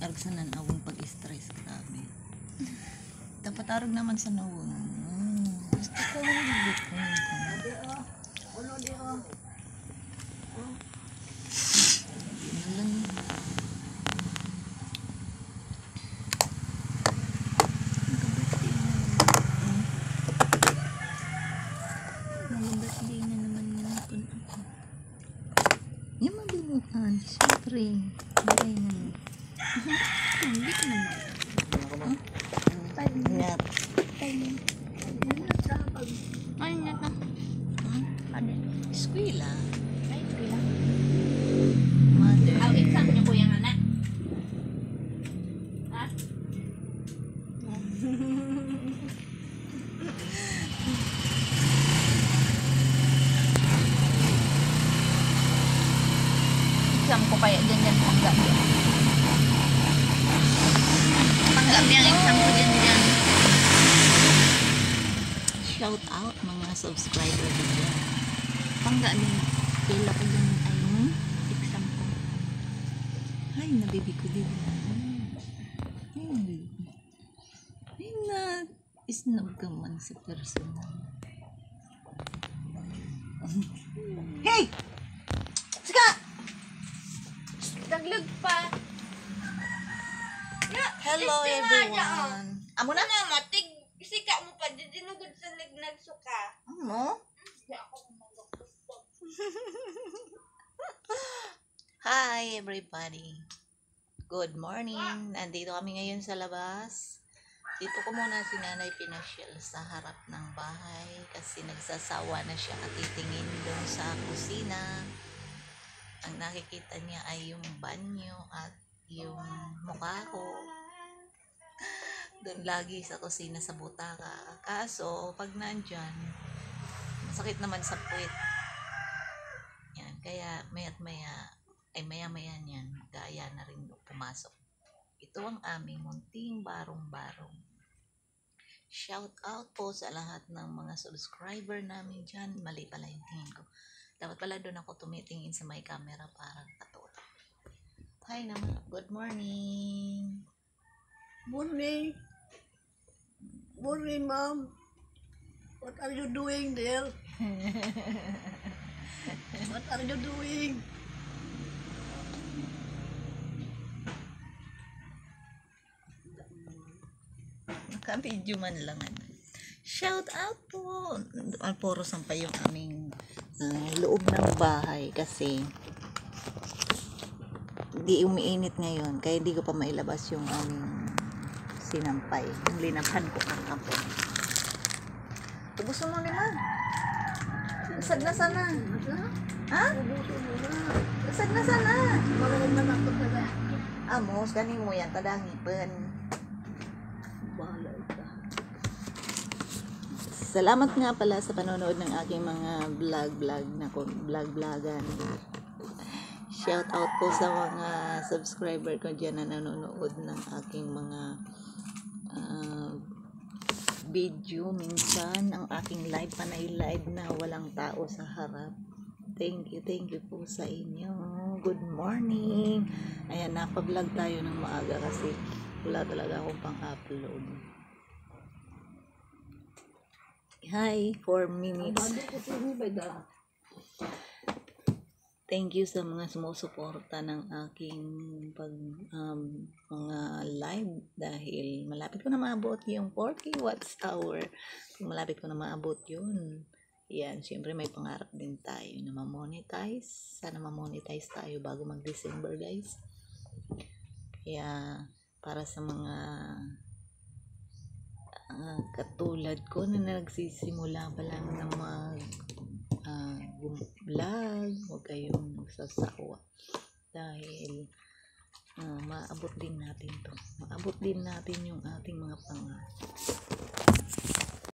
Arag sa nanawang pag-stress, grabe. Dapat arag naman sa nawang. Gusto ko lang libot ko. Ulo di o. Birthday na naman yun kung ako. Yung mabibukan, syempre. Bagay na nun. Hindi ko naman. Ingat. Ay, ingat na. Ano? Eskwela. Ay, eskwela. Mother. Ang exam niyo, kuya nga na. Ha? Exam ko kaya dyan tanggap yan. Tanggap yung exam ko dyan. Shout out mga subscriber dito. Tanggap din. Pila ko dyan ay exam ko. Ay, nabibi ko din. Ay, nabibi ko. Ay, isnab ka man sa personal. Hey! Sika! Daglag pa. Hello everyone. Amo na? Ano mo, sika mo pa, dinugod sa nagsuka. Amo? Hindi ako kumagapos. Hi everybody. Good morning. Nandito kami ngayon sa labas. Dito ko muna si Nanay pinasyal sa harap ng bahay kasi nagsasawa na siya at titingin doon sa kusina. Ang nakikita niya ay yung banyo at yung mukha ko. Doon lagi sa kusina sa butaka. Kaso, pag nandyan, masakit naman sa puwet. Yan, kaya maya't maya, ay maya-maya niyan, gaya na rin pumasok. Ito ang aming munting barong-barong. Shout out po sa lahat ng mga subscriber namin dyan. Mali pala yung tingin ko. Dapat pala doon ako tumitingin sa may camera para katuto. Hi naman. Good morning. Morning. Morning, Mom. What are you doing there? What are you doing? Naka-video man lang. Shout out po. Puro sampay yung aming loob ng bahay kasi hindi umiinit ngayon kaya hindi ko pa mailabas yung aming sinampay. Yung linaphan ko kakapon. Gusto mo naman? Usad na sana. Ha? Usad na sana. Marunong na ako talaga. Amos, ganin mo yan. Tadangipin. Bahala ka. Salamat nga pala sa panonood ng aking mga vlog-vlogan. Shout out po sa mga subscriber ko dyan na nanonood ng aking mga video. Minsan, ang aking live, panay live na walang tao sa harap. Thank you po sa inyo. Good morning. Ayan, napablog tayo ng maaga kasi wala talaga akong pang-upload. Hi, 4 minutes. Thank you sa mga sumusuporta ng aking mga live dahil malapit ko na maabot yung 40 watts hour. Malapit ko na maabot yun. Yan, siyempre may pangarap din tayo na ma-monetize. Sana ma-monetize tayo bago mag-December, guys. Kaya para sa mga katulad ko na nagsisimula pa lang na vlog, huwag kayong magsasawa dahil maabot din natin to. Maabot din natin yung ating mga pangarap.